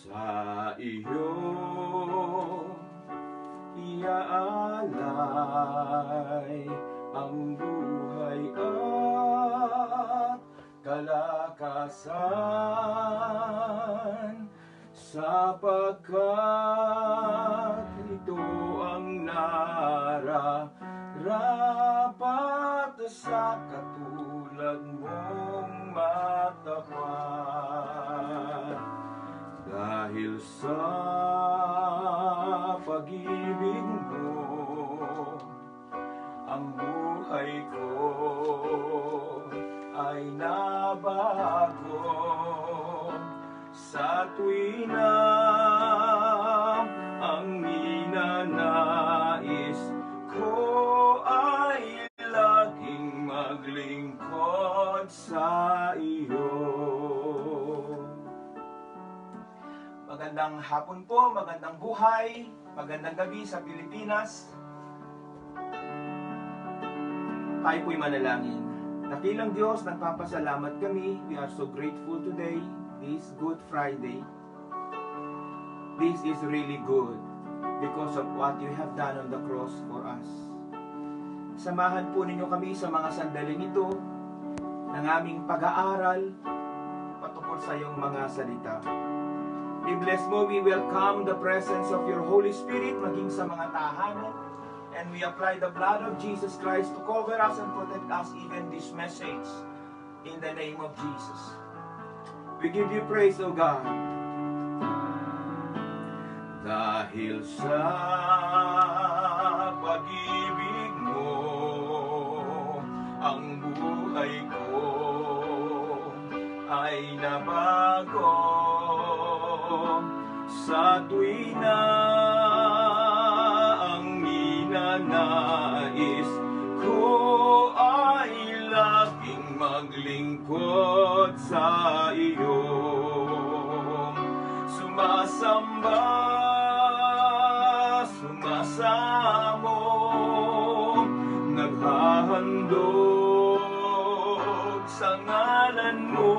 Sa iyo iaalay ang buhay at kalakasan, sapagkat ito ang nararapat sa katulad mong matapat. Dahil sa pag-ibig mo, ang buhay ko ay nabago. Sa tuwi na ang ninanais ko ay laging maglingkod sa iyo. Magandang hapon po, magandang buhay, magandang gabi sa Pilipinas. Tayo po'y manalangin. Dakilang Diyos, nagpapasalamat kami. We are so grateful today, this Good Friday. This is really good because of what you have done on the cross for us. Samahan po ninyo kami sa mga sandaling ito ng aming pag-aaral patungkol sa iyong mga salita. We bless mo, we welcome the presence of your Holy Spirit maging sa mga tahanan, and we apply the blood of Jesus Christ to cover us and protect us even this message in the name of Jesus. We give you praise, O God. Dahil sa pag-ibig mo, ang buhay ko ay nabago. Sa tuwi na ang ninanais ko ay laging maglingkod sa iyo. Sumasamba, sumasamo, naghahandog sa ngalan mo,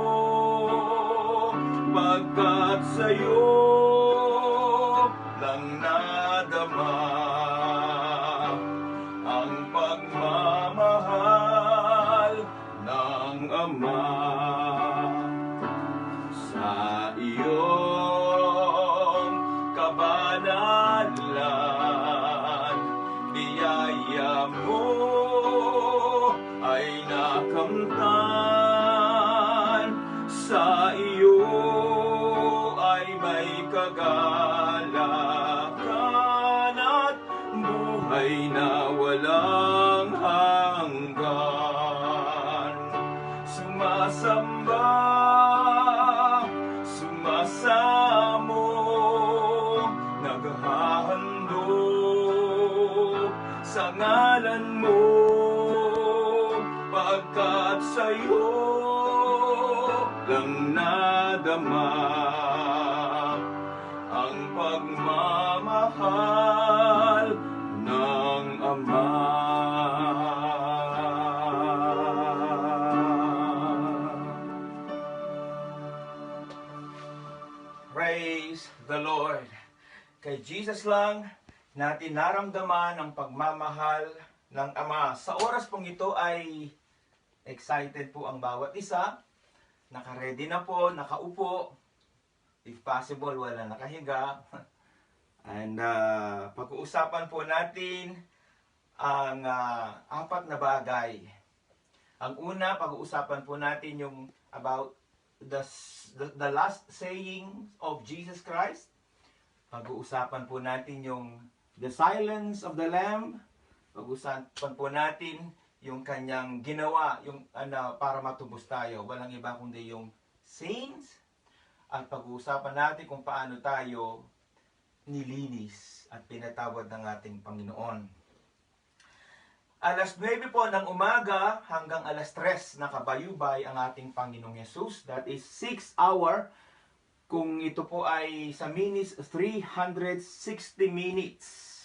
pagkat sa'yo lang nadama ang pagmamahal ng Ama. Sa iyong kabanalan, biyaya mo ay nakamtan. Sa iyo ay may kagalakan at buhay na walang hanggan. Sumasamba, sumasamo, naghahandog sa ngalan mo, pagkat sa'yo lang nadama ang pagmamahal ng Ama. Praise the Lord. Kay Jesus lang natin naramdaman ang pagmamahal ng Ama. Sa oras pong ito ay excited po ang bawat isa. Naka-ready na po, nakaupo. If possible, wala nakahiga. And pag-uusapan po natin ang apat na bagay. Ang una, pag-uusapan po natin yung about the last saying of Jesus Christ. Pag-uusapan po natin yung the silence of the Lamb. Pag-uusapan po natin yung kanyang ginawa, yung para matubos tayo. Walang iba kundi yung saints. At pag-uusapan natin kung paano tayo nilinis at pinatawad ng ating Panginoon. Alas 9 po ng umaga hanggang alas 3 nakabayubay ang ating Panginoong Yesus. That is 6 hour. Kung ito po ay sa minutes, 360 minutes.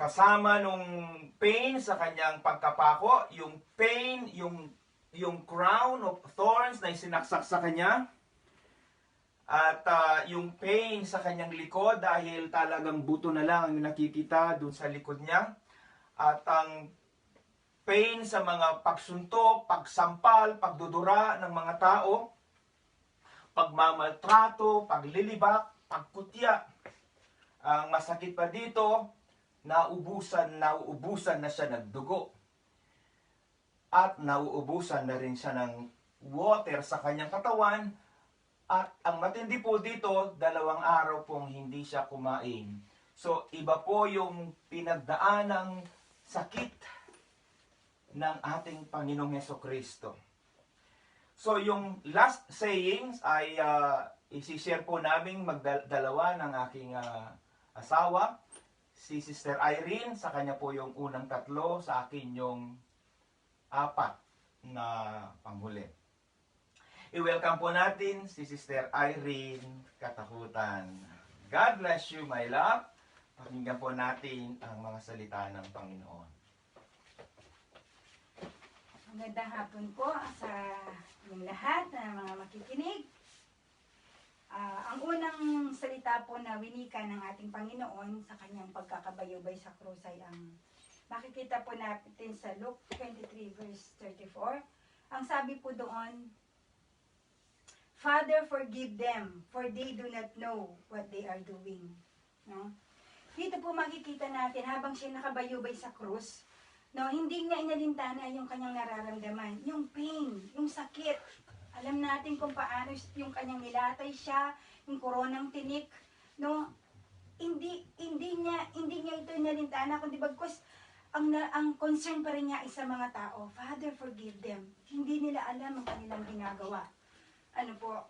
kasama nung pain sa kanyang pagkapako, yung pain, yung crown of thorns na isinaksak sa kanya, at yung pain sa kanyang likod dahil talagang buto na lang ang nakikita doon sa likod niya, at ang pain sa mga pagsuntok, pagsampal, pagdudura ng mga tao, pagmamaltrato, paglilibak, pagkutya. Ang masakit pa dito, nauubusan na siya ng dugo. At nauubusan na rin siya ng water sa kanyang katawan. At ang matindi po dito, 2 araw pong hindi siya kumain. So, iba po yung pinagdaan ng sakit ng ating Panginoong Hesukristo. So, yung last sayings ay isi-share po namin magdalawa ng aking asawa, si Sister Irene, sa kanya po yung unang 3, sa akin yung 4 na panghuli. I-welcome po natin si Sister Irene Katakutan. God bless you, my love. Pakinggan po natin ang mga salita ng Panginoon. Magandang hapon po sa inyong lahat na mga makikinig. Ang unang salita po na winika ng ating Panginoon sa kanyang pagkakabayubay sa krus ay ang makikita po natin sa Luke 23 verse 34. Ang sabi po doon, Father, forgive them, for they do not know what they are doing. No? Dito po makikita natin habang siya nakabayubay sa krus, no, hindi niya inalintana yung kanyang nararamdaman, yung pain, yung sakit. Alam natin kung paano yung kanyang nilatay siya, yung koronang tinik, no. Hindi niya ito inalintana, kundi bagkus ang concern pa rin niya ay sa mga tao. Father, forgive them. Hindi nila alam ang kanilang ginagawa. Ano po?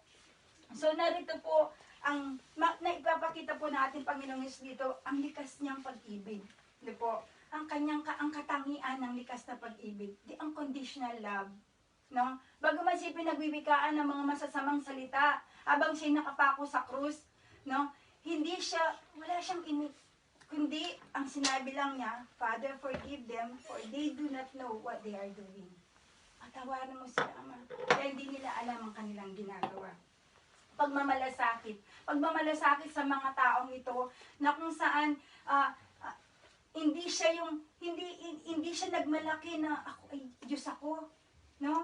So narito po ang naipapakita po natin Panginoong Yesus dito, ang likas niyang pag-ibig. Ano po? Ang katangian ng likas na pag-ibig, di ang conditional love, no? Bagaman siya pinagwiwikaan ng mga masasamang salita habang siya nakapako sa krus, no? Wala siyang kundi ang sinabi lang niya, Father, forgive them, for they do not know what they are doing. Patawarin mo sila, Ama, dahil hindi nila alam ang kanilang ginagawa. Pagmamalasakit sa mga taong ito na kung saan hindi siya nagmalaki na ako ay Diyos ako, no?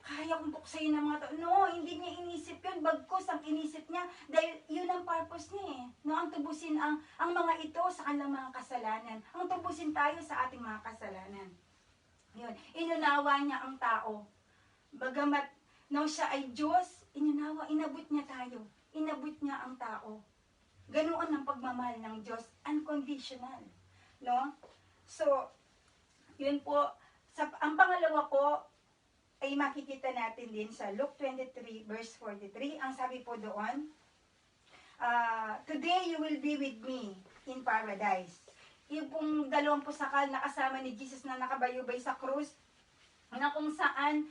Kaya kong buksayin ng mga tao. No, hindi niya inisip yun. Bagkus ang inisip niya. Dahil yun ang purpose niya eh. No, ang tubusin ang mga ito sa kanilang mga kasalanan. Ang tubusin tayo sa ating mga kasalanan. Yun. Inunawa niya ang tao. Bagamat no, siya ay Diyos, inabot niya tayo. Inabot niya ang tao. Ganoon ang pagmamahal ng Diyos. Unconditional. No? So, yun po. Ang pangalawa po, ay makikita natin din sa Luke 23 verse 43. Ang sabi po doon, Today you will be with me in paradise. Yung pong 2 pusakal na kasama ni Jesus na nakabayubay sa krus, na kung saan,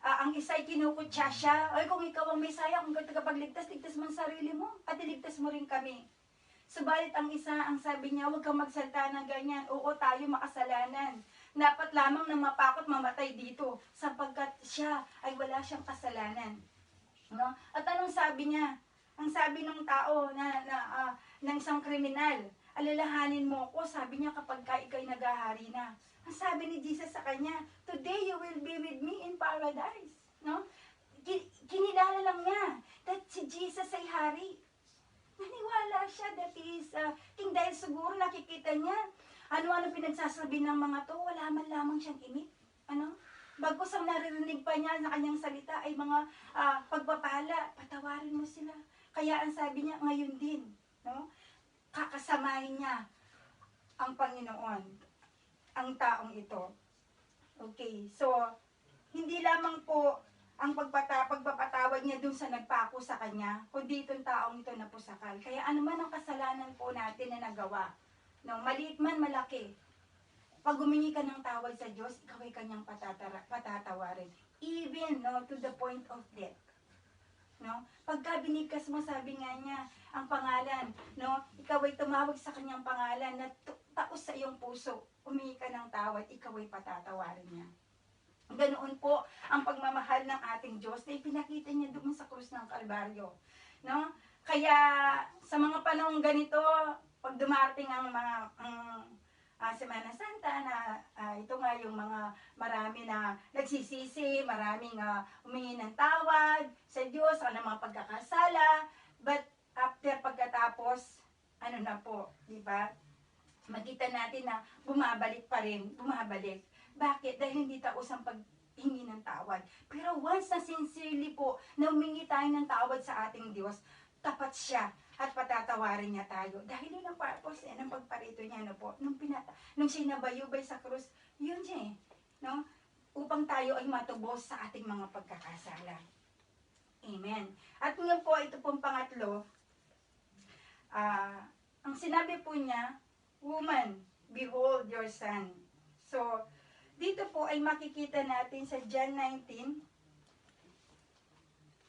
ang isa'y kinukutsa siya. Ay, kung ikaw ang Mesaya, kung tagapagligtas, ligtas mo ang sarili mo, at iligtas mo rin kami. Subalit ang isa, ang sabi niya, huwag kang magsalta ng ganyan. Oo, tayo makasalanan. Dapat lamang na mapakot mamatay dito sapagkat siya ay wala siyang kasalanan. No? At anong sabi niya? Ang sabi ng tao ng isang kriminal, alalahanin mo ko, sabi niya kapag ika'y naghahari na. Ang sabi ni Jesus sa kanya, today you will be with me in paradise. No? Kinilala lang niya that si Jesus ay hari. Naniwala siya that he is king dahil siguro nakikita niya ano-ano pinagsasabi ng mga to, wala man lamang siyang imik. Ano? Bagkus ang naririnig pa niya na kanyang salita ay mga pagpapala, patawarin mo sila. Kaya ang sabi niya, ngayon din, no? Kakasamahin niya ang Panginoon, ang taong ito. Okay, so, hindi lamang po ang pagpapatawad niya dun sa nagpako sa kanya, kundi itong taong ito na pusakal. Kaya ano man ang kasalanan po natin na nagawa, no, maliit man, malaki. Pag humingi ka ng tawad sa Diyos, ikaw ay kanyang patatawarin. Even, no, to the point of death. No? Pagka binigkas mo, sabi nga niya, ang pangalan, no, ikaw ay tumawag sa kanyang pangalan na taos sa iyong puso, humingi ka ng tawad, ikaw ay patatawarin niya. Ganoon po ang pagmamahal ng ating Diyos na ipinakita niya doon sa krus ng Kalbaryo. No? Kaya sa mga panahong ganito, pag dumating ang mga Semana Santa na ito nga yung mga marami na nagsisisi, maraming humingi ng tawad sa Diyos, sa mga pagkakasala, but after pagkatapos, ano na po, di ba? Makita natin na bumabalik pa rin, bumabalik. Bakit? Dahil hindi taos ang paghingi ng tawad. Pero once na sincerely po na humingi tayo ng tawad sa ating Diyos, tapat siya at patatawarin niya tayo. Dahil yun ang purpose ng pagparito niya, no po. Nung sinabayubay sa krus, yun siya eh. No? Upang tayo ay matubos sa ating mga pagkakasala. Amen. At ngayon po, ito pong pangatlo, ang sinabi po niya, woman, behold your son. So, dito po ay makikita natin sa John 19.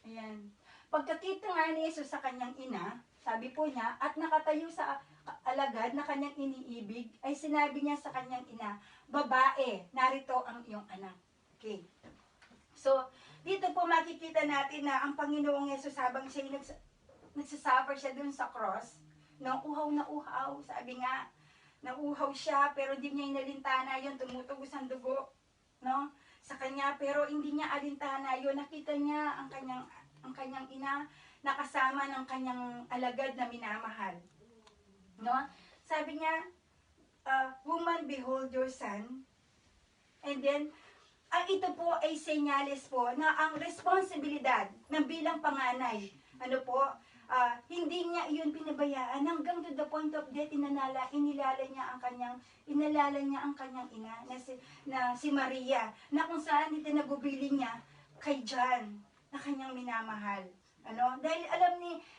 Ayan. Pagkakita nga ni Jesus sa kanyang ina, sabi po niya, at nakatayo sa alagad na kanyang iniibig, ay sinabi niya sa kanyang ina, babae, narito ang iyong anak. Okay. So, dito po makikita natin na ang Panginoong Jesus habang siya nagsasuffer siya dun sa cross, nang uhaw na uhaw, sabi nga, nauhaw siya, pero hindi niya inalintana yun, tumutugos ang dugo, no? Sa kanya, pero hindi niya alintana yun, nakita niya ang kanyang ina, nakasama ng kanyang alagad na minamahal, no? Sabi niya, woman, behold your son, and then, ito po ay senyales po na ang responsibilidad ng bilang panganay, ano po, hindi niya iyon pinabayaan hanggang to the point of death. Inalala niya ang kanyang ina na si Maria, na kung saan itinagubilin niya kay John na kanyang minamahal. Ano? Dahil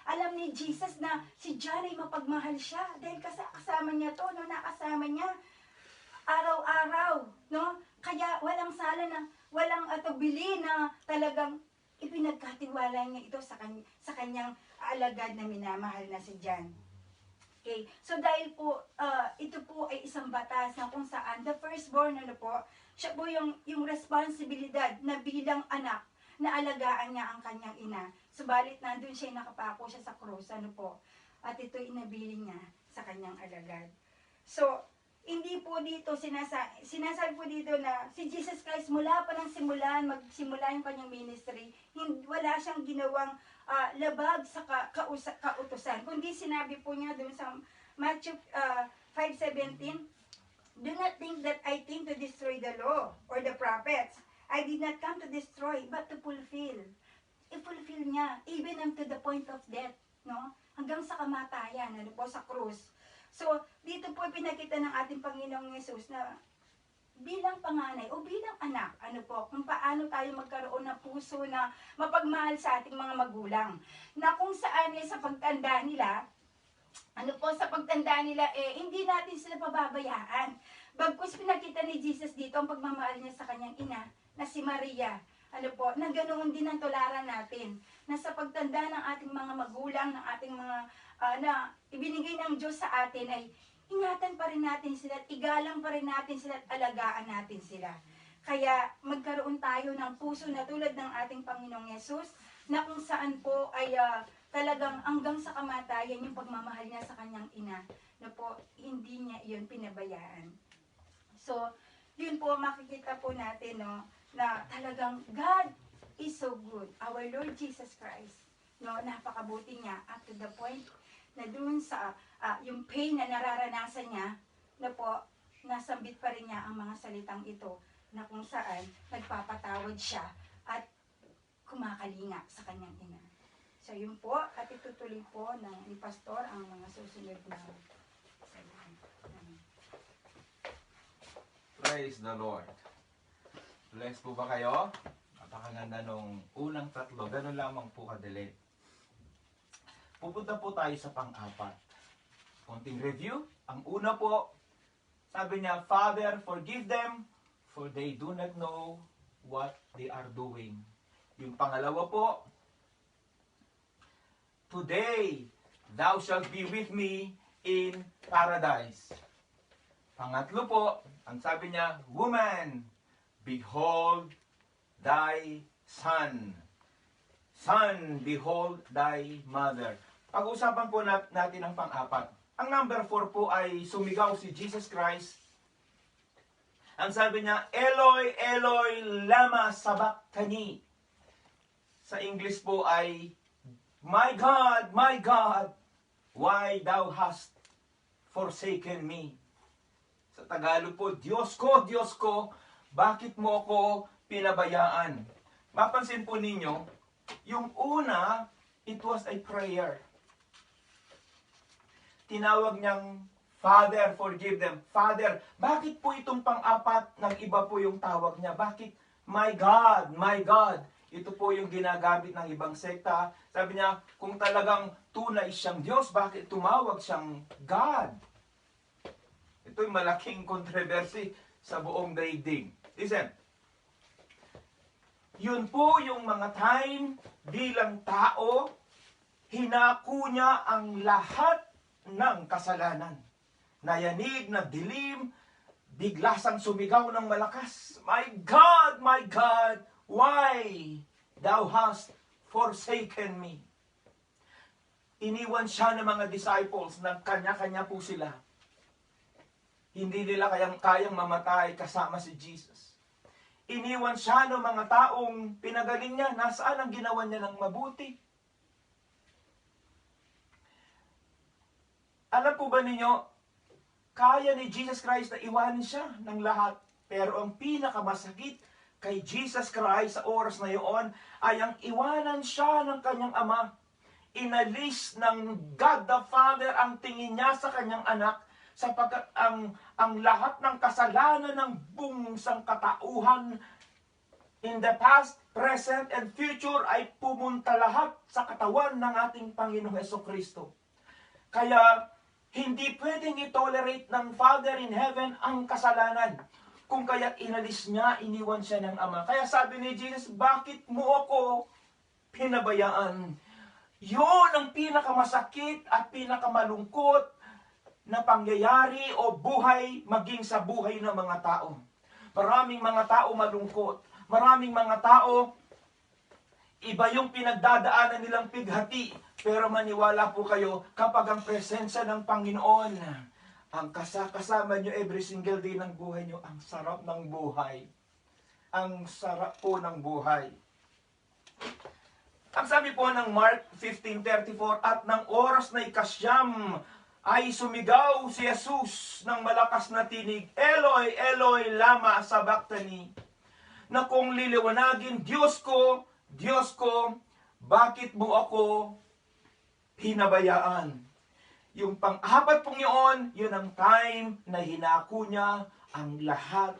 alam ni Jesus na si John ay mapagmahal siya dahil kasama niya to, no, nakasama niya araw-araw, no? Kaya walang sala na, walang atubili na talagang ipinagkatiwala niya ito sa kanyang alagad na minamahal na si John. Okay. So dahil po, ito po ay isang batas na kung saan the firstborn, ano po, siya po yung responsibilidad na bilang anak na alagaan niya ang kanyang ina. Subalit nandun siya, nakapako siya sa krus, ano po, at ito inabili niya sa kanyang alagad. So, hindi po dito, sinasabi po dito na si Jesus Christ mula pa ng magsimula yung kanyang ministry, wala siyang ginawang labag sa kautusan. Kundi sinabi po niya doon sa Matthew 5:17, do not think that I came to destroy the law or the prophets. I did not come to destroy, but to fulfill. I-fulfill niya, even unto the point of death, no? Hanggang sa kamatayan, ano po, sa krus. So, dito po pinakita ng ating Panginoong Yesus na bilang panganay o bilang anak, ano po, kung paano tayo magkaroon ng puso na mapagmahal sa ating mga magulang. Na kung saan sa pagtanda nila, hindi natin sila pababayaan. Bagkus pinakita ni Jesus dito ang pagmamahal niya sa kanyang ina, na si Maria, ano po, na ganoon din ang tularan natin, na sa pagtanda ng ating mga magulang, ng ating mga, na ibinigay ng Diyos sa atin ay ingatan pa rin natin sila at igalang pa rin natin sila at alagaan natin sila. Kaya magkaroon tayo ng puso na tulad ng ating Panginoong Yesus na kung saan po ay talagang hanggang sa kamatayan yung pagmamahal niya sa kanyang ina na po hindi niya iyon pinabayaan. So, yun po makikita po natin, no, na talagang God is so good. Our Lord Jesus Christ, no, napakabuti niya up to the point na dun sa yung pain na nararanasan niya, na po, nasambit pa rin niya ang mga salitang ito, na kung saan nagpapatawad siya at kumakalinga sa kanyang ina. So yun po, at itutuloy po ni Pastor ang mga susunod na salita. Praise the Lord. Bless po ba kayo? Napakaganda nung unang tatlo. Ganun lamang po kadali. Pupunta po tayo sa pang-apat. Konting review. Ang una po, sabi niya, Father, forgive them, for they do not know what they are doing. Yung pangalawa po, today, thou shalt be with me in paradise. Pangatlo po, ang sabi niya, woman, behold thy son. Son, behold thy mother. Pag-usapan po natin ang pang-apat. Ang number 4 po ay sumigaw si Jesus Christ. Ang sabi niya, Eloi, Eloi, lama sabachthani. Sa English po ay, my God, why thou hast forsaken me? Sa Tagalog po, Diyos ko, bakit mo ako pinabayaan? Mapansin po ninyo, yung una, it was a prayer. Tinawag niyang, Father, forgive them. Father, bakit po itong pang-apat ng iba po yung tawag niya? Bakit? My God. Ito po yung ginagamit ng ibang sekta. Sabi niya, kung talagang tunay siyang Diyos, bakit tumawag siyang God? Ito'y malaking kontrobersy sa buong daigdig. Listen, yun po yung mga time bilang tao, hinako niya ang lahat ng kasalanan. Nayanig na dilim, biglasang sumigaw ng malakas, my God, why thou hast forsaken me? Iniwan siya ng mga disciples, nagkanya-kanya po sila. Hindi nila kayang mamatay kasama si Jesus. Iniwan siya ng mga taong pinagaling niya. Nasaan ang ginawa niya ng mabuti? Alam po ba ninyo, kaya ni Jesus Christ na iwanin siya ng lahat. Pero ang pinakamasakit kay Jesus Christ sa oras na iyon ay ang iwanan siya ng kanyang ama. Inalis ng God the Father ang tingin niya sa kanyang anak sapagkat ang lahat ng kasalanan ng buong sangkatauhan in the past, present, and future ay pumunta lahat sa katawan ng ating Panginoong Hesukristo. Kaya hindi pwedeng i-tolerate ng Father in Heaven ang kasalanan. Kung kaya't inalis niya, iniwan siya ng Ama. Kaya sabi ni Jesus, bakit mo ako pinabayaan? Yun ang pinakamasakit at pinakamalungkot na pangyayari o buhay maging sa buhay ng mga tao. Maraming mga tao malungkot. Maraming mga tao, iba yung pinagdadaanan nilang pighati. Pero maniwala po kayo, kapag ang presensya ng Panginoon, ang kasama nyo every single day ng buhay nyo, ang sarap ng buhay. Ang sarap po ng buhay. Ang sabi po ng Mark 15:34, at ng oras na ikasyam, ay sumigaw si Jesus ng malakas na tinig, Eloi, Eloi, lama sabachthani? Na kung liliwanagin, Diyos ko, bakit mo ako hinabayaan? Yung pang-apat pong yun ang time na hinako niya ang lahat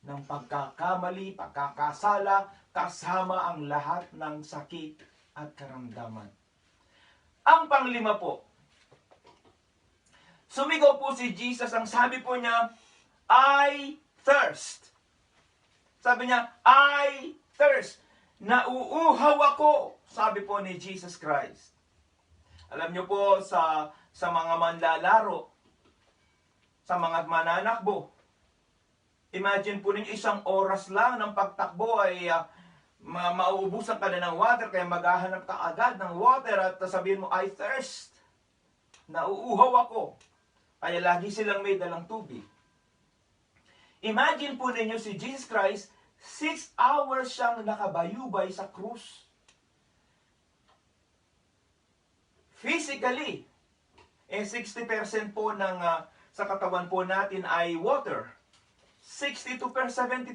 ng pagkakamali, pagkakasala, kasama ang lahat ng sakit at karamdaman. Ang panglima po, sumigaw po si Jesus, ang sabi po niya, I thirst. Sabi niya, I thirst. Nauuhaw ako, sabi po ni Jesus Christ. Alam niyo po, sa mga manlalaro, sa mga mananakbo, imagine po ninyo, isang oras lang ng pagtakbo ay mauubusan ka na ng water, kaya maghahanap ka agad ng water at sabihin mo, I thirst. Nauuhaw ako. Kaya lagi silang may dalang tubig. Imagine po ninyo si Jesus Christ, 6 hours siyang nakabayubay sa krus. Physically, 60% po ng sa katawan po natin ay water. 60 to 70%.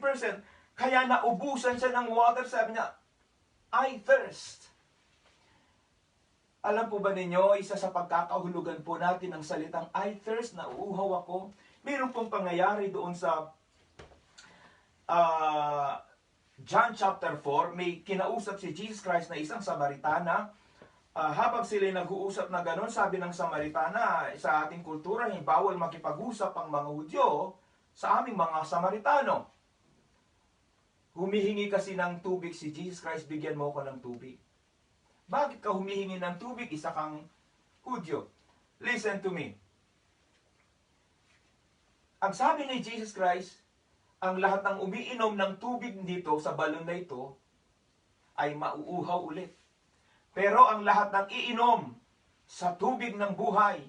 Kaya naubusan siya ng water, sabi niya, I thirst. Alam po ba ninyo, isa sa pagkakahulugan po natin ng salitang I thirst, nauuhaw ako. Mayroon pong pangyayari doon sa John chapter 4, may kinausap si Jesus Christ na isang Samaritana. Habang sila nag-uusap na gano'n, sabi ng Samaritana, sa ating kultura, hindi bawal makipag-usap ang mga Hudyo sa aming mga Samaritano. Humihingi kasi ng tubig si Jesus Christ, bigyan mo ko ng tubig. Bakit ka humihingi ng tubig? Isa kang Hudyo. Listen to me. Ang sabi ni Jesus Christ, ang lahat ng umiinom ng tubig dito sa balon na ito ay mauuhaw ulit. Pero ang lahat ng iinom sa tubig ng buhay,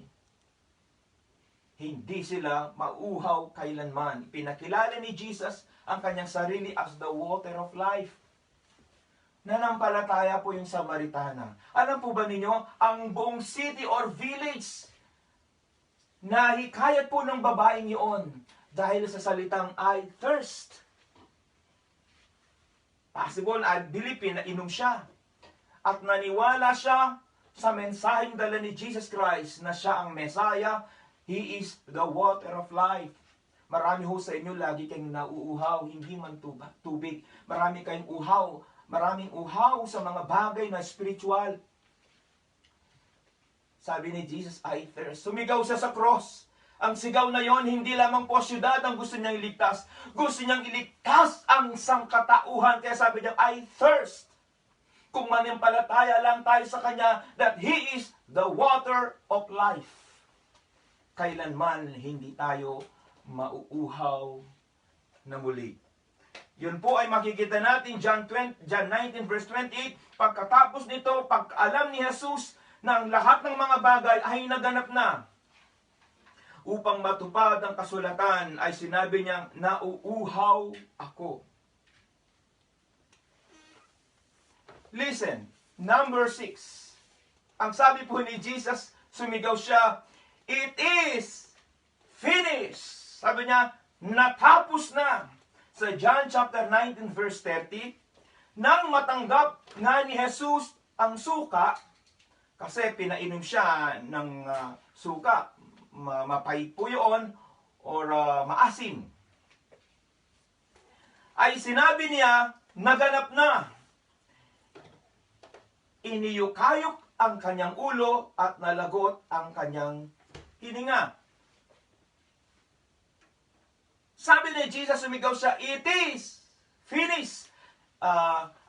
hindi sila mauuhaw kailanman. Pinakilala ni Jesus ang kanyang sarili as the water of life. Nanampalataya po yung Samaritana. Alam po ba ninyo, ang buong city or village, nahikayat po ng babaeng yun dahil sa salitang I thirst. Possible, I believe, pinainom siya. At naniwala siya sa mensaheng dala ni Jesus Christ na siya ang Messiah. He is the water of life. Marami ho sa inyo lagi kayong nauuhaw, hindi man tubig. Marami kayong maraming uhaw sa mga bagay na spiritual. Sabi ni Jesus, I thirst. Sumigaw siya sa cross. Ang sigaw na yon, hindi lamang po syudad ang gusto niyang iligtas. Gusto niyang iligtas ang sangkatauhan. Kaya sabi niya, I thirst. Kung manimpalataya lang tayo sa Kanya, that He is the water of life. Kailanman hindi tayo mauuhaw na muli. Yun po ay makikita natin John 19 verse 28. Pagkatapos nito, pag-alam ni Jesus na ang lahat ng mga bagay ay naganap na, upang matupad ang kasulatan, ay sinabi niyang, nauuhaw ako. Listen, number 6. Ang sabi po ni Jesus, sumigaw siya, it is finished. Sabi niya, natapos na. Sa John chapter 19 verse 30, nang matanggap nga ni Jesus ang suka, kasi pinainom siya ng suka, mapait po yun, or maasim, ay sinabi niya, naganap na. Iniyukayok ang kanyang ulo at nalagot ang kanyang hininga. Sabi ni Jesus, sumigaw siya, it is finished.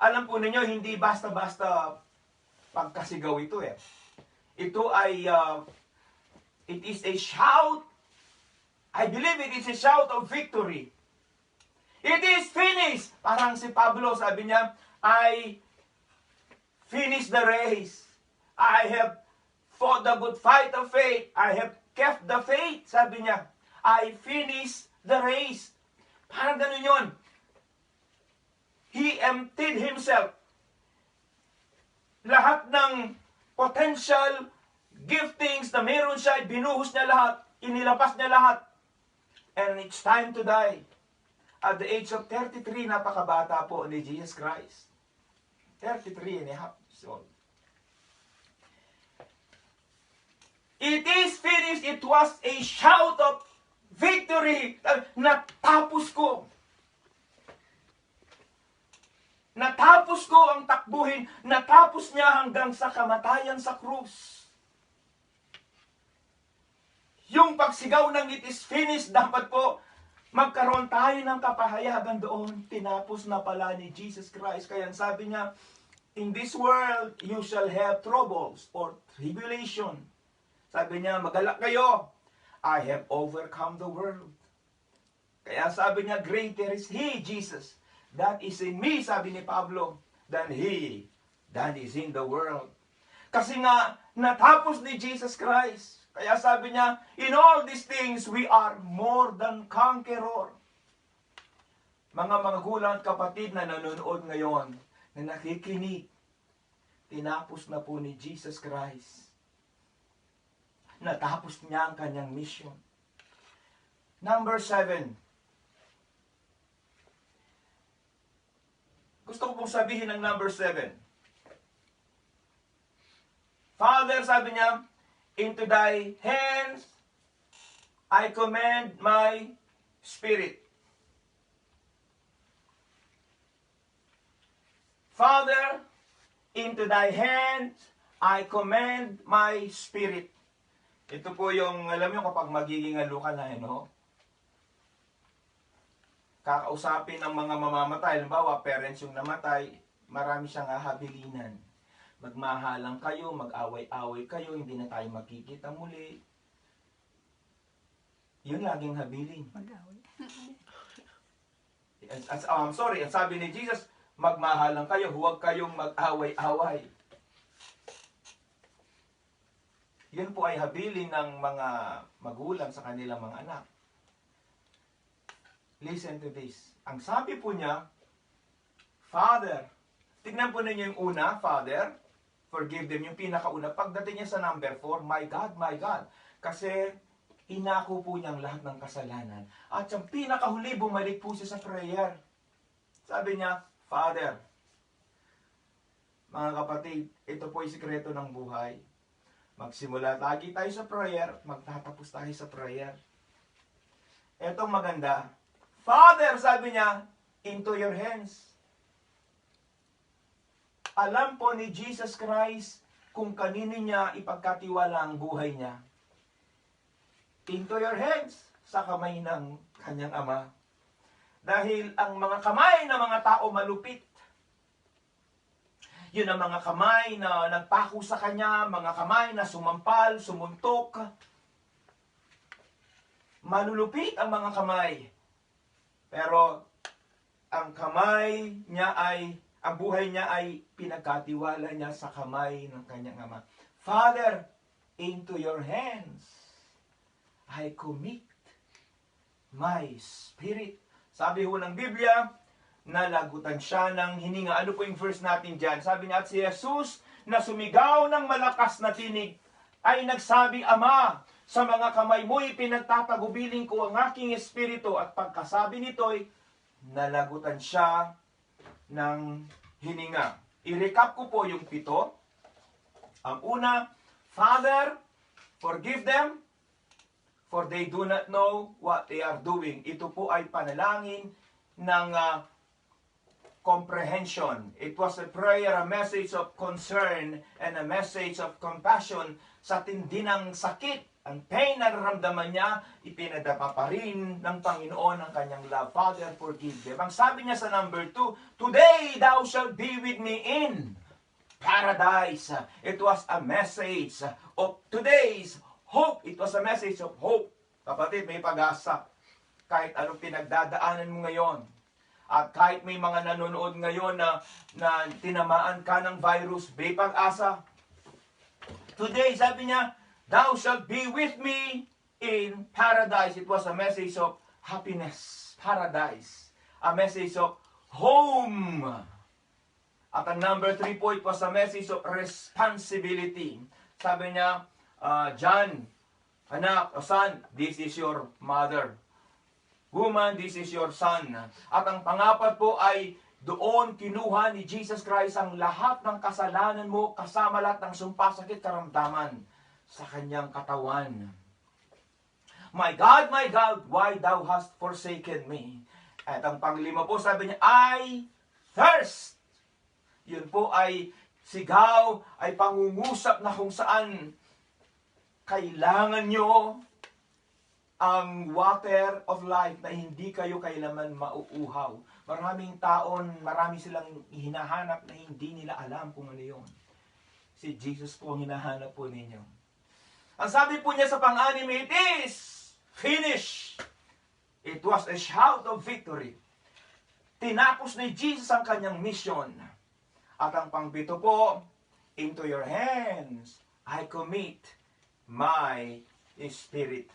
Alam po ninyo, hindi basta-basta pagkasigaw ito eh. Ito ay, it is a shout. I believe it is a shout of victory. It is finished. Parang si Pablo, sabi niya, I finished the race. I have fought the good fight of faith. I have kept the faith. Sabi niya, I finished the race. Parang ganun yun. He emptied himself. Lahat ng potential giftings na meron siya, binuhos niya lahat, inilapas niya lahat. And it's time to die. At the age of 33, napakabata po ni Jesus Christ. 33 and a half years old. It is finished. It was a shout of victory. Natapos ko. Natapos ko ang takbuhin. Natapos niya hanggang sa kamatayan sa krus. Yung pagsigaw ng it is finished, dapat po magkaroon tayo ng kapahayagan doon. Tinapos na pala ni Jesus Christ. Kaya sabi niya, in this world, you shall have troubles or tribulation. Sabi niya, magalak kayo. I have overcome the world. Kaya sabi niya, greater is He, Jesus, that is in me, sabi ni Pablo, than He that is in the world. Kasi nga, natapos ni Jesus Christ. Kaya sabi niya, in all these things, we are more than conqueror. Mga magulang at kapatid na nanonood ngayon, na nakikinig, tinapos na po ni Jesus Christ. Natapos niya ang kanyang mission. Number 7. Gusto ko pong sabihin ng number 7. Father, sabi niya, into thy hands I commend my spirit. Father, into thy hands I commend my spirit. Ito po yung, alam niyo kapag magiging ano ka na, kakausapin ng mga mamamatay. Halimbawa, parents yung namatay, marami siyang habilinan. Magmahalang kayo, mag-away-away kayo, hindi na tayo magkikita muli. Yun laging habilin. Mag-away. Ang sabi ni Jesus, magmahalan kayo, huwag kayong mag-away-away. Yun po ay habilin ng mga magulang sa kanilang mga anak. Listen to this. Ang sabi po niya, Father, tignan po ninyo yung una, Father, forgive them, yung pinakauna. Pagdating niya sa number 4, my God, kasi inako po niyang lahat ng kasalanan. At yung pinakahuli, bumalik po siya sa prayer. Sabi niya, Father, mga kapatid, ito po yung sikreto ng buhay. Magsimula lagi tayo sa prayer, magtatapos tayo sa prayer. Etong maganda, Father, sabi niya, into your hands. Alam po ni Jesus Christ kung kanino niya ipagkatiwala ang buhay niya. Into your hands, sa kamay ng kanyang ama. Dahil ang mga kamay ng mga tao malupit. Yun ang mga kamay na nagpako sa kanya, mga kamay na sumampal, sumuntok. Malulupit ang mga kamay. Pero ang kamay niya ang buhay niya ay pinagkatiwala niya sa kamay ng kanyang ama. Father, into your hands I commit my spirit. Sabi ho ng Biblia, nalagutan siya ng hininga. Ano po yung verse natin dyan? Sabi niya, at si Jesus na sumigaw ng malakas na tinig ay nagsabi, Ama, sa mga kamay mo'y pinagtatagubilin ko ang aking espiritu. At pagkasabi nito'y nalagutan siya ng hininga. I-recap ko po yung 7. Ang una, Father, forgive them, for they do not know what they are doing. Ito po ay panalangin ng comprehension. It was a prayer, a message of concern, and a message of compassion sa tindi ng sakit. Ang pain na nararamdaman niya, ipinadapa pa rin ng Panginoon ang kanyang love. Father, forgive them. Ang sabi niya sa number 2, Today thou shalt be with me in paradise. It was a message of today's hope. It was a message of hope. Kapatid, may pag-asa. Kahit anong pinagdadaanan mo ngayon. At kahit may mga nanonood ngayon na tinamaan ka ng virus, may pag-asa. Today, sabi niya, Thou shalt be with me in paradise. It was a message of happiness. Paradise. A message of home. At ang number 3 po, it was a message of responsibility. Sabi niya, John, anak, son, this is your mother. Woman, this is your son. At ang pangapat po ay doon kinuha ni Jesus Christ ang lahat ng kasalanan mo, kasama lahat ng sumpa, sakit, karamdaman sa kanyang katawan. My God, why thou hast forsaken me? At ang panglima po, sabi niya, I thirst. Yun po ay sigaw, ay pangungusap na kung saan kailangan nyo ang water of life na hindi kayo kailaman mauuhaw. Maraming taon, marami silang hinahanap na hindi nila alam kung ano yun. Si Jesus po ang hinahanap po ninyo. Ang sabi po niya sa pang-anim, it is finished. It was a shout of victory. Tinapos ni Jesus ang kanyang mission. At ang pang-7 po, into your hands I commit my spirit.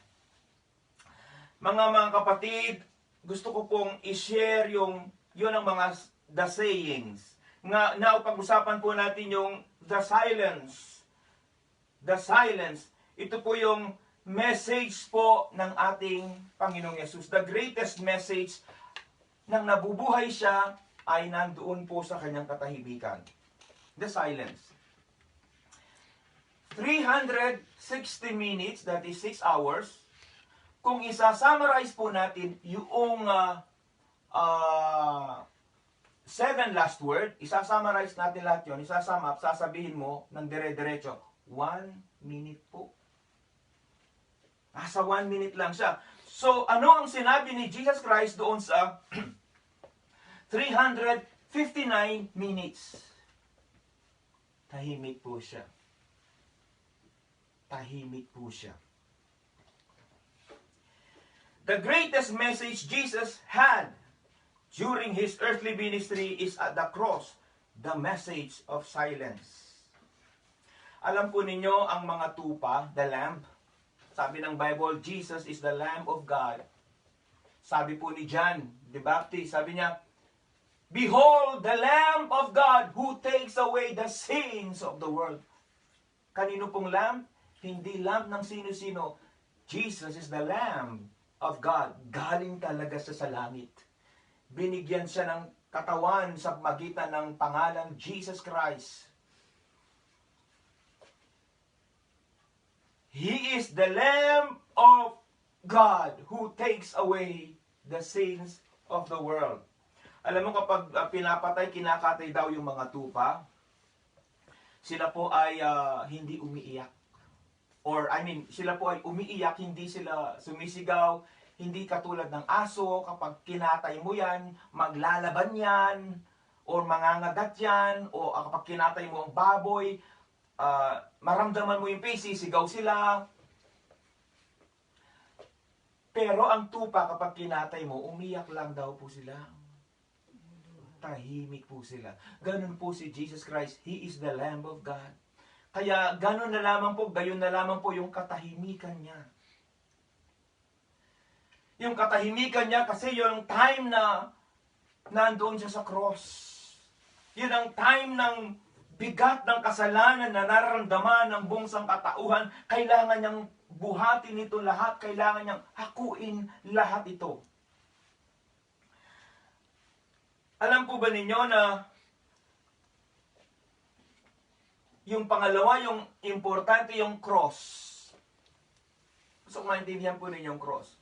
Mga kapatid, gusto ko pong i-share yun ang mga the sayings. Now, pag-usapan po natin yung the silence. The silence. Ito po yung message po ng ating Panginoong Yesus. The greatest message nang nabubuhay siya ay nandoon po sa kanyang katahimikan. The silence. 360 minutes, that is 6 hours. Kung isa-summarize po natin yung 7 last word, isa-summarize natin lahat yun, isa-sum up, sasabihin mo ng dire-diretso, 1 minute po. Nasa 1 minute lang siya. So, ano ang sinabi ni Jesus Christ doon sa 359 minutes? Tahimik po siya. Tahimik po siya. The greatest message Jesus had during his earthly ministry is at the cross, the message of silence. Alam po ninyo ang mga tupa, the lamb. Sabi ng Bible, Jesus is the Lamb of God. Sabi po ni John the Baptist, sabi niya, Behold, the Lamb of God who takes away the sins of the world. Kanino pong lamb? Hindi lamb ng sino-sino. Jesus is the Lamb of God. Galing talaga siya sa langit. Binigyan siya ng katawan sa magitan ng pangalang Jesus Christ. He is the Lamb of God who takes away the sins of the world. Alam mo kapag pinapatay, kinakatay daw yung mga tupa, sila po ay hindi umiiyak. Sila po ay umiiyak, hindi sila sumisigaw, hindi katulad ng aso, kapag kinatay mo yan, maglalaban yan, o mangangagat yan, o kapag kinatay mo ang baboy, maramdaman mo yung pain, sisigaw sila. Pero ang tupa kapag kinatay mo, umiyak lang daw po sila. Tahimik po sila. Ganun po si Jesus Christ. He is the Lamb of God. Kaya gayon na lamang po yung katahimikan niya. Yung katahimikan niya kasi yung time na nandoon siya sa cross. Yun ang time ng bigat ng kasalanan na nararamdaman ng buong sangkatauhan. Kailangan niyang buhatin ito lahat. Kailangan niyang hakuin lahat ito. Alam po ba ninyo na yung pangalawa, yung importante, yung cross. Gusto ko maintindihan po ninyo yung cross.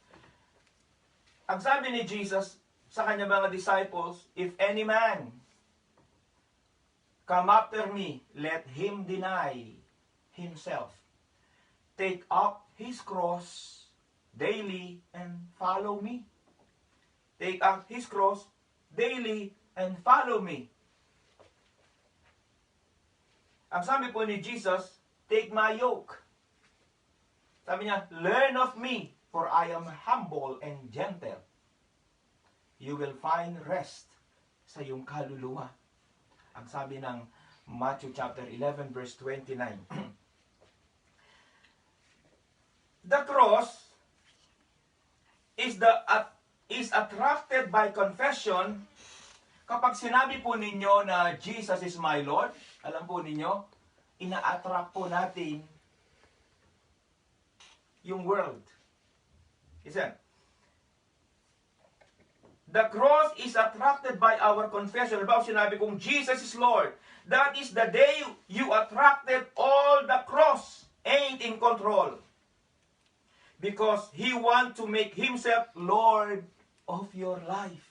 Ang sabi ni Jesus sa kanyang mga disciples, If any man come after me, let him deny himself. Take up his cross daily and follow me. Take up his cross daily and follow me. Ang sabi po ni Jesus, take my yoke. Sabi niya, learn of me, for I am humble and gentle. You will find rest sa iyong kaluluwa. Ang sabi ng Matthew chapter 11 verse 29. The cross is attracted by confession. Kapag sinabi po ninyo na Jesus is my Lord, alam po ninyo, ina-attract po natin yung world. Listen. The cross is attracted by our confession. About sinabi kong Jesus is Lord. That is the day you attracted all the cross ain't in control. Because He wants to make Himself Lord of your life.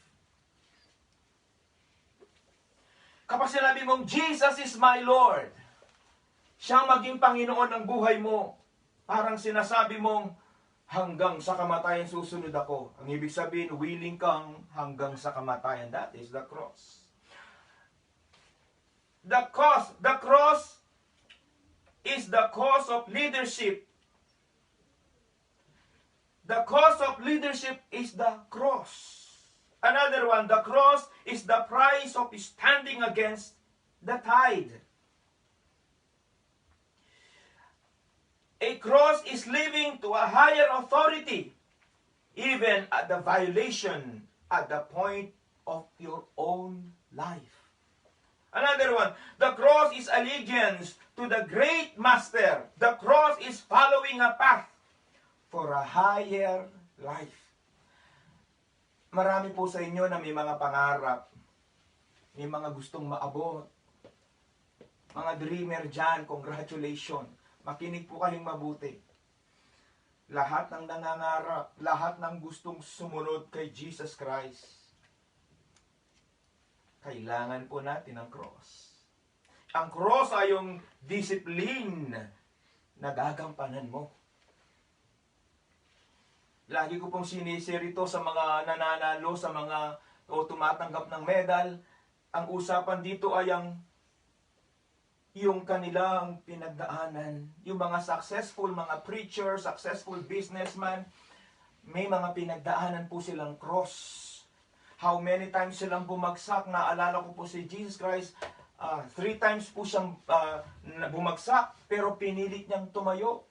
Kapag sinabi mong Jesus is my Lord, siyang maging Panginoon ng buhay mo, parang sinasabi mong hanggang sa kamatayan susunod ako. Ang ibig sabihin, willing kang hanggang sa kamatayan. That is the cross. The cross is the cause of leadership. The cause of leadership is the cross. Another one, the cross is the price of standing against the tide. A cross is living to a higher authority, even at the violation, at the point of your own life. Another one, the cross is allegiance to the great master. The cross is following a path for a higher life. Marami po sa inyo na may mga pangarap, may mga gustong maabot. Mga dreamer dyan, congratulations. Makinig po kayong mabuti. Lahat ng nangangarap, lahat ng gustong sumunod kay Jesus Christ, kailangan po natin ang cross. Ang cross ay yung discipline na gagampanan mo. Lagi ko pong sinisir ito sa mga nananalo, sa mga tumatanggap ng medal. Ang usapan dito ay yung kanilang pinagdaanan. Yung mga successful, mga preacher, successful businessman, may mga pinagdaanan po silang cross. How many times silang bumagsak? Naalala ko po si Jesus Christ, 3 times po siyang bumagsak, pero pinilit niyang tumayo.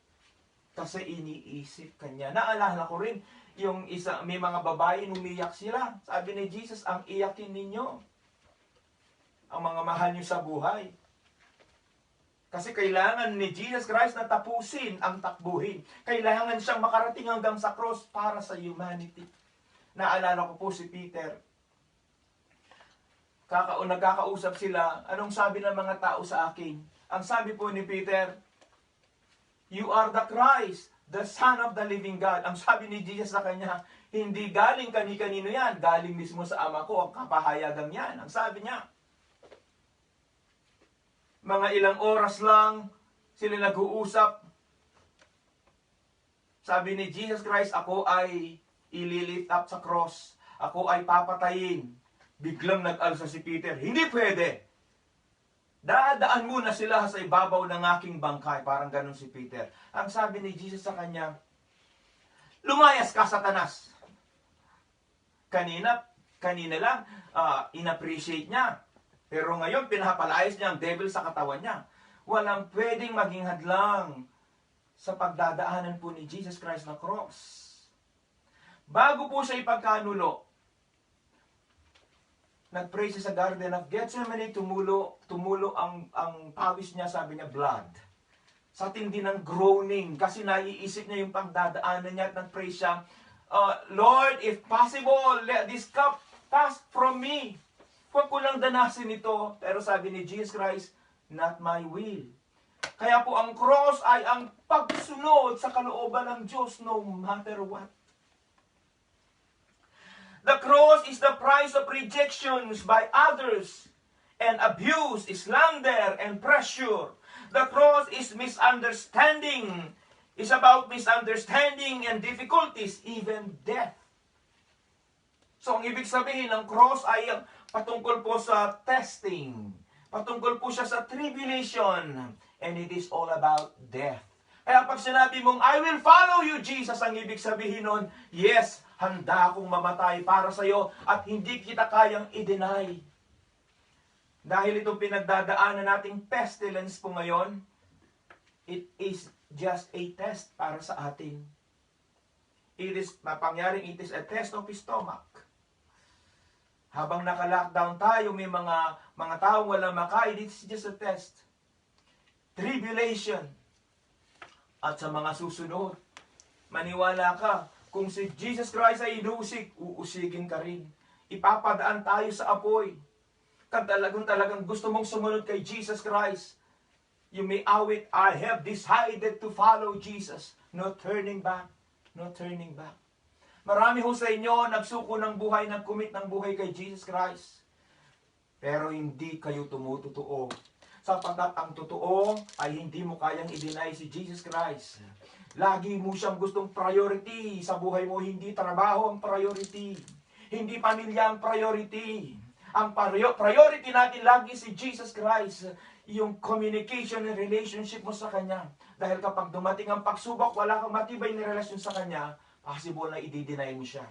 Kasi iniisip kanya. Naalala ko rin, yung isa, may mga babae umiyak sila. Sabi ni Jesus, ang iyakin ninyo ang mga mahal niyo sa buhay. Kasi kailangan ni Jesus Christ na tapusin ang takbuhin. Kailangan siyang makarating hanggang sa cross para sa humanity. Naalala ko po si Peter. Nagkakausap sila, anong sabi ng mga tao sa akin? Ang sabi po ni Peter, "You are the Christ, the Son of the living God." Ang sabi ni Jesus sa kanya, hindi galing kani-kanino yan, galing mismo sa Ama ko, ang kapahayagan yan. Ang sabi niya, mga ilang oras lang sila nag-uusap. Sabi ni Jesus Christ, ako ay ililift up sa cross. Ako ay papatayin. Biglang nag-alsa si Peter, hindi pwede. Dadaan muna sila sa ibabaw ng aking bangkay. Parang ganun si Peter. Ang sabi ni Jesus sa kanya, lumayas ka, Satanas. Kanina lang, in-appreciate niya. Pero ngayon, pinapalayas niya ang devil sa katawan niya. Walang pwedeng maging hadlang sa pagdadaanan po ni Jesus Christ na cross. Bago po siya ipagkanulo, nag-pray siya sa Garden of Gethsemane, tumulo ang pawis niya, sabi niya, blood. Sa tindi ng groaning, kasi naiisip niya yung pagdadaanan niya at nag-pray siya, Lord, if possible, let this cup pass from me. Huwag ko lang danasin ito. Pero sabi ni Jesus Christ, not my will. Kaya po ang cross ay ang pagsunod sa kalooban ng Diyos no matter what. The cross is the price of rejections by others and abuse, slander, and pressure. The cross is misunderstanding. It's about misunderstanding and difficulties, even death. So ang ibig sabihin ng cross ay patungkol po sa testing. Patungkol po siya sa tribulation. And it is all about death. Kaya pag sinabi mong, I will follow you, Jesus, ang ibig sabihin nun, yes, handa akong mamatay para sa iyo at hindi kita kayang i-deny. Dahil itong pinagdadaanan nating pestilence po ngayon, it is just a test para sa atin. It is a test of his stomach. Habang naka-lockdown tayo, may mga taong walang makain, it's just a test. Tribulation. At sa mga susunod, maniwala ka, kung si Jesus Christ ay inuusig, uusigin ka rin. Ipapadaan tayo sa apoy. Kung talagang gusto mong sumunod kay Jesus Christ, you may awit, I have decided to follow Jesus. No turning back. No turning back. Marami ho sa inyo nagsuko ng buhay, nag-commit ng buhay kay Jesus Christ. Pero hindi kayo tumutotoo. Sapagkat ang totoo ay hindi mo kayang i-deny si Jesus Christ. Lagi mo siyang gustong priority sa buhay mo. Hindi trabaho ang priority. Hindi pamilya ang priority. Ang priority natin lagi si Jesus Christ. Yung communication and relationship mo sa Kanya. Dahil kapag dumating ang pagsubok, wala kang matibay na relasyon sa Kanya, possible na i-deny mo siya.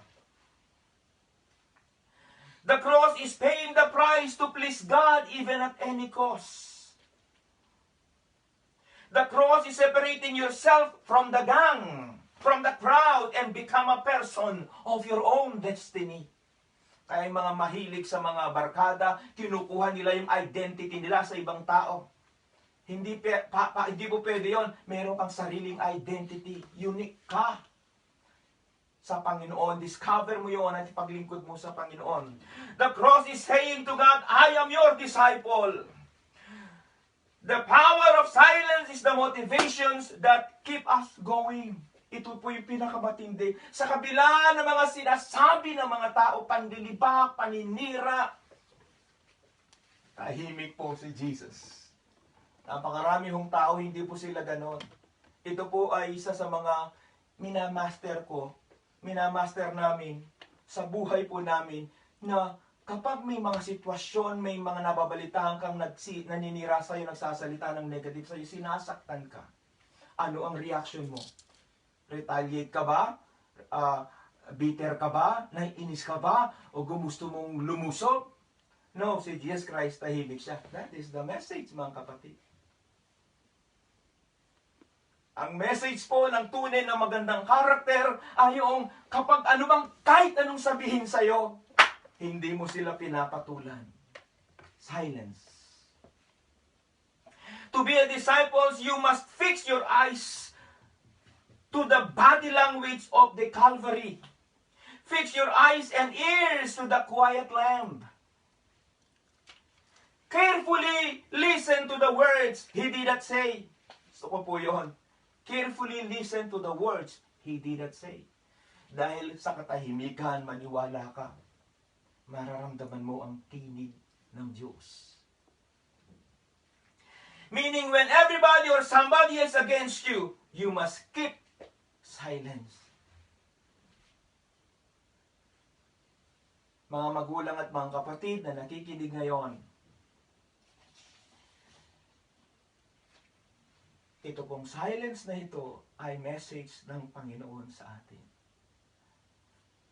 The cross is paying the price to please God even at any cost. The cross is separating yourself from the gang, from the crowd, and become a person of your own destiny. Kaya yung mga mahilig sa mga barkada, kinukuha nila yung identity nila sa ibang tao. Hindi po pwede yun. Meron kang sariling identity. Unique ka sa Panginoon. Discover mo yun at ipaglingkod mo sa Panginoon. The cross is saying to God, I am your disciple. The power of silence is the motivations that keep us going. Ito po yung pinakamatindi. Sa kabila ng mga sinasabi ng mga tao, pandilibak, paninira, tahimik po si Jesus. Napakarami hong tao, hindi po sila ganon. Ito po ay isa sa mga minamaster namin, sa buhay po namin, na kapag may mga sitwasyon, may mga nababalitaan kang naninira sa'yo, nagsasalita ng negative sa'yo, sinasaktan ka. Ano ang reaction mo? Retaliate ka ba? Bitter ka ba? Naiinis ka ba? O gusto mong lumusob? No, si Jesus Christ, tahimik siya. That is the message, mga kapatid. Ang message po ng tunay na magandang karakter ay yung kapag kahit anong sabihin sa'yo, hindi mo sila pinapatulan. Silence. To be a disciple, you must fix your eyes to the body language of the Calvary. Fix your eyes and ears to the quiet lamb. Carefully listen to the words he did not say. Gusto ko po yun. Carefully listen to the words he did not say. Dahil sa katahimikan, maniwala ka. Mararamdaman mo ang tinig ng Diyos. Meaning, when everybody or somebody is against you, you must keep silence. Mga magulang at mga kapatid na nakikinig ngayon, ito pong silence na ito ay message ng Panginoon sa atin.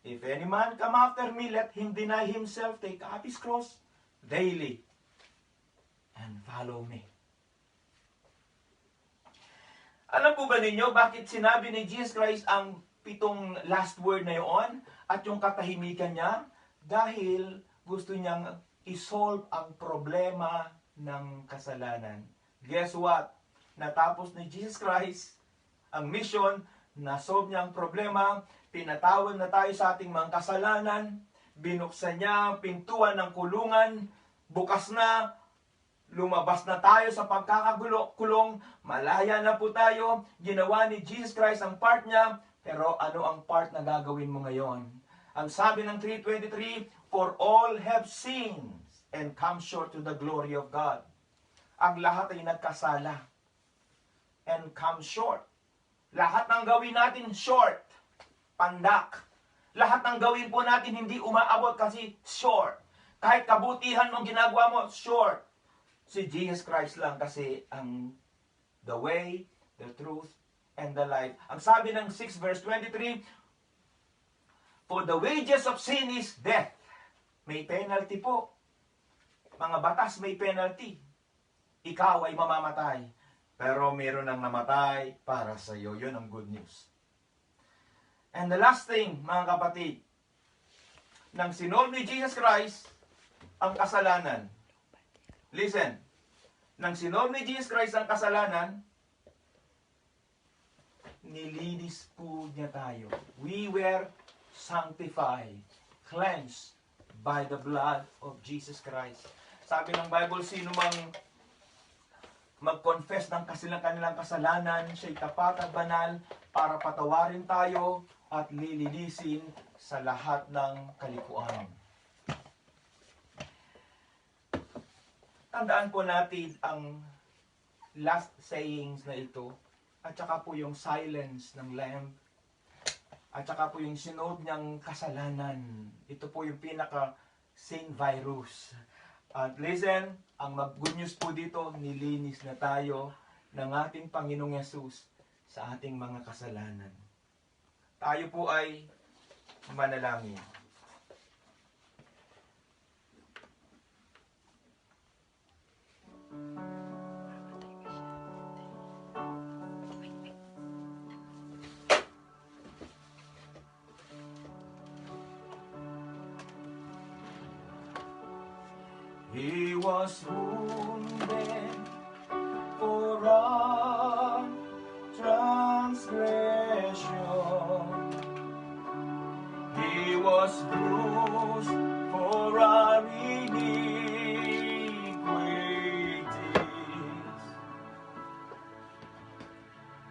If any man come after me, let him deny himself, take up his cross daily, and follow me. Alam po ba ninyo bakit sinabi ni Jesus Christ ang 7 last word na yon at yung katahimikan niya? Dahil gusto niyang isolve ang problema ng kasalanan. Guess what? Natapos ni Jesus Christ ang mission, nasolve niya ang problema, pinatawad na tayo sa ating mga kasalanan, binuksan niya ang pintuan ng kulungan, bukas na, lumabas na tayo sa pagkakakulong, malaya na po tayo, ginawa ni Jesus Christ ang part niya, pero ano ang part na gagawin mo ngayon? Ang sabi ng 3:23, for all have sinned and come short to the glory of God. Ang lahat ay nagkasala and come short. Lahat ng gawin natin short, pandak. Lahat ng gawin po natin hindi umaabot kasi short. Kahit kabutihan mong ginagawa mo, short. Si Jesus Christ lang kasi ang the way, the truth, and the life. Ang sabi ng 6 verse 23, for the wages of sin is death. May penalty po. Mga batas may penalty. Ikaw ay mamamatay. Pero meron ang namatay para sa iyo. Yun ang good news. And the last thing, mga kapatid, nang sinolve ni Jesus Christ ang kasalanan. Listen, nang sinolve ni Jesus Christ ang kasalanan, nilinis po niya tayo. We were sanctified, cleansed by the blood of Jesus Christ. Sabi ng Bible, sino mang mag-confess ng kanilang kasalanan, siya'y tapat at banal para patawarin tayo at lilinisin sa lahat ng kalikuan. Tandaan po natin ang last sayings na ito, at saka po yung silence ng lamb, at saka po yung sinod niyang kasalanan. Ito po yung pinaka-sin virus. At listen, ang good news po dito, nilinis na tayo ng ating Panginoong Yesus sa ating mga kasalanan. Tayo po ay manalangin. He was wounded for our transgression. He was bruised for our iniquities.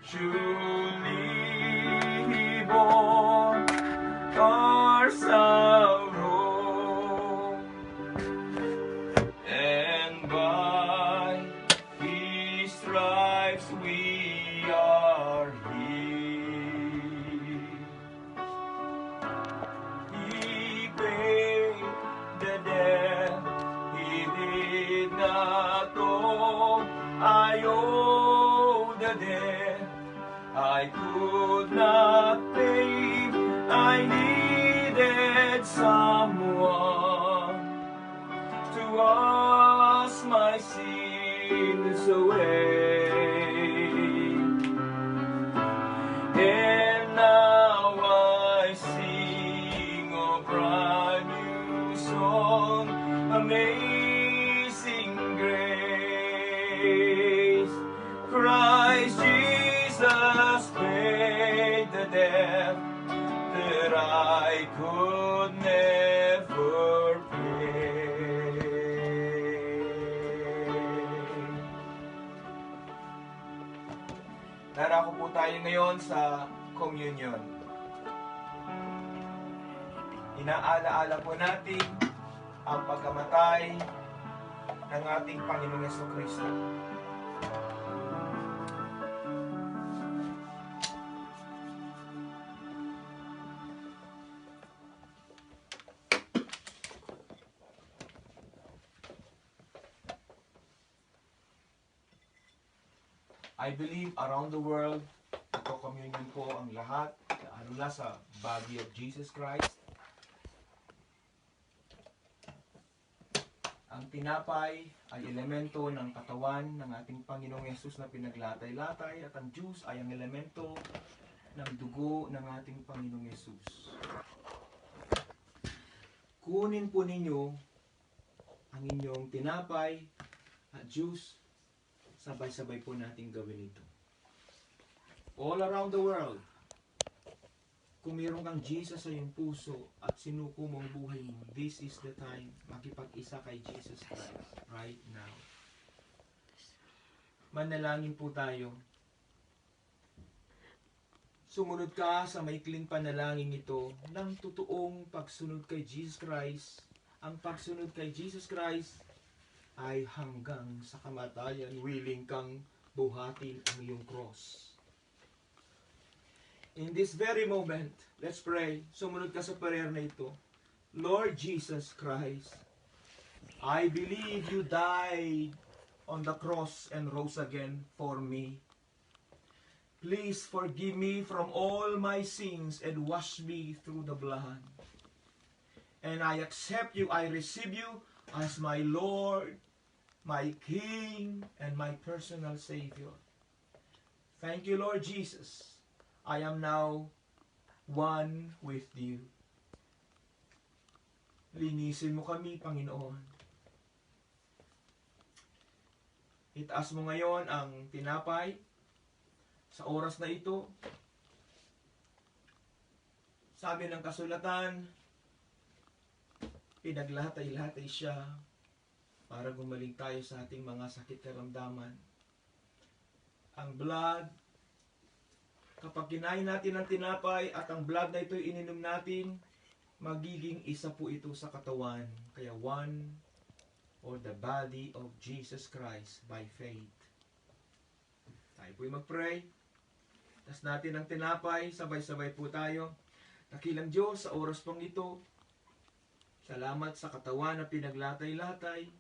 Surely he bore our sorrow. I owe the debt I could not pay. I need someone to wash my sins away. And now I sing a brand new song, amazing grace. Christ Jesus paid the debt that I could never pay. Narako po tayo ngayon sa communion. Inaalaala po natin ang pagkamatay ng ating Panginoong Jesucristo. I believe around the world, communion po ang lahat, lalo na sa body of Jesus Christ. Ang tinapay ay elemento ng katawan ng ating Panginoong Yesus na pinaglatay-latay, at ang juice ay ang elemento ng dugo ng ating Panginoong Yesus. Kunin po ninyo ang inyong tinapay at juice. Sabay-sabay po natin gawin ito. All around the world, kung mayroon kang Jesus sa iyong puso at sinuko mo ang buhay mo, this is the time makipag-isa kay Jesus Christ right now. Manalangin po tayo. Sumunod ka sa maikling panalangin ito ng totoong pagsunod kay Jesus Christ. Ang pagsunod kay Jesus Christ ay hanggang sa kamatayan, willing kang buhatin ang iyong cross. In this very moment, let's pray. Sumunod ka sa prayer na ito. Lord Jesus Christ, I believe you died on the cross and rose again for me. Please forgive me from all my sins and wash me through the blood. And I accept you, I receive you as my Lord, my King, and my personal Savior. Thank you, Lord Jesus. I am now one with you. Linisin mo kami, Panginoon. Itaas mo ngayon ang tinapay sa oras na ito. Sabi ng kasulatan, pinaglahatay-lahatay siya para gumaling tayo sa ating mga sakit karamdaman. Ang blood, kapag kinain natin ang tinapay at ang blood na ito ininom natin, magiging isa po ito sa katawan. Kaya one, or the body of Jesus Christ by faith. Tayo po'y mag-pray. Tas natin ang tinapay, sabay-sabay po tayo. Dakilang Diyos, sa oras pong ito, salamat sa katawan na pinaglatay-latay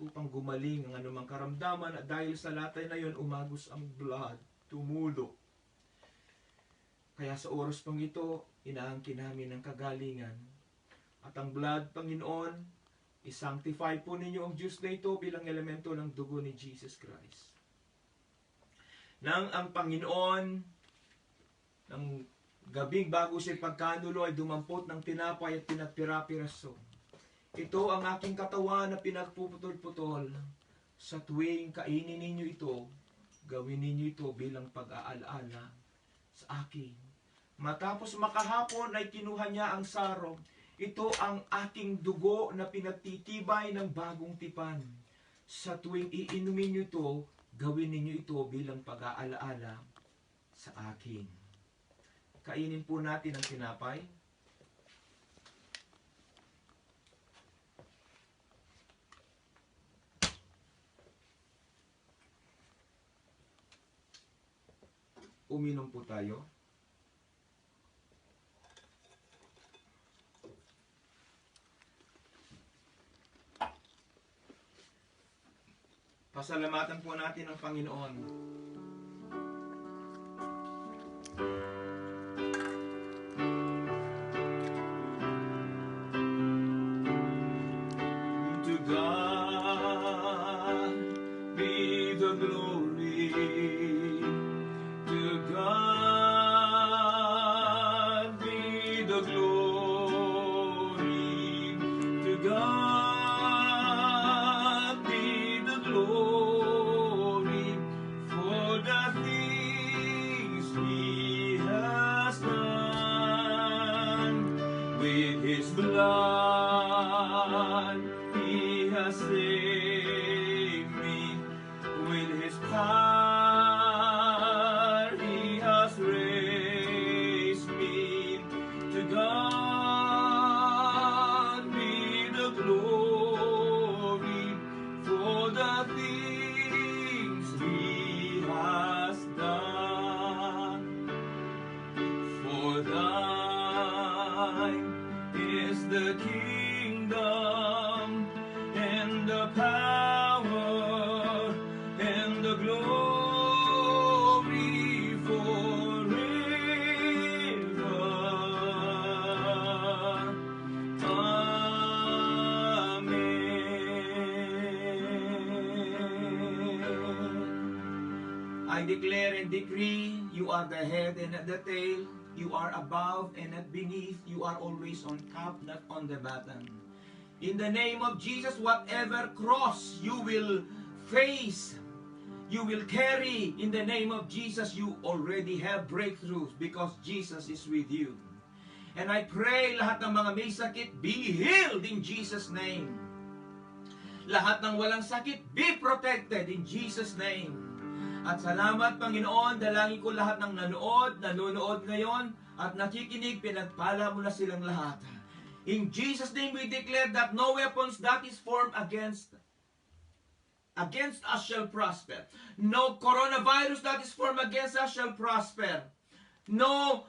upang gumaling ang anumang karamdaman, at dahil sa latay na yon, umagos ang blood, tumulo. Kaya sa oras pong ito, inaangkin namin ang kagalingan. At ang blood, Panginoon, isanctify po ninyo ang juice na ito bilang elemento ng dugo ni Jesus Christ. Nang ang Panginoon, ng gabing bago siya pagkanulo, ay dumampot ng tinapay at pinagpira-piraso. Ito ang aking katawan na pinagpuputol-putol. Sa tuwing kainin ninyo ito, gawin ninyo ito bilang pag-aalaala sa akin. Matapos makahapon ay kinuha niya ang sarong. Ito ang aking dugo na pinagtitibay ng bagong tipan. Sa tuwing iinumin niyo ito, gawin ninyo ito bilang pag-aalaala sa akin. Kainin po natin ang tinapay. Uminom po tayo. Pasalamatan po natin ang Panginoon. God be the glory. To God be the glory. To God be the glory for the things He has done. With His blood He has saved me. With His power He has raised me. To God be the glory for the things He has done. For thine is the kingdom and the power and the glory forever. Amen. I declare and decree, you are the head and not the tail. You are above and not beneath. You are always on top, not on the bottom. In the name of Jesus, whatever cross you will face, you will carry. In the name of Jesus, you already have breakthroughs because Jesus is with you. And I pray lahat ng mga may sakit, be healed in Jesus' name. Lahat ng walang sakit, be protected in Jesus' name. At salamat, Panginoon, dalangin ko lahat ng nanonood ngayon, at nakikinig, pinagpala mo na silang lahat. In Jesus' name, we declare that no weapons that is formed against us shall prosper. No coronavirus that is formed against us shall prosper. No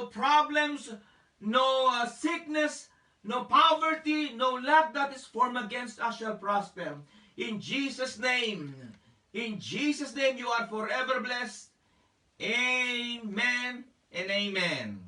problems, no sickness, no poverty, no lack that is formed against us shall prosper. In Jesus' name, you are forever blessed. Amen and amen.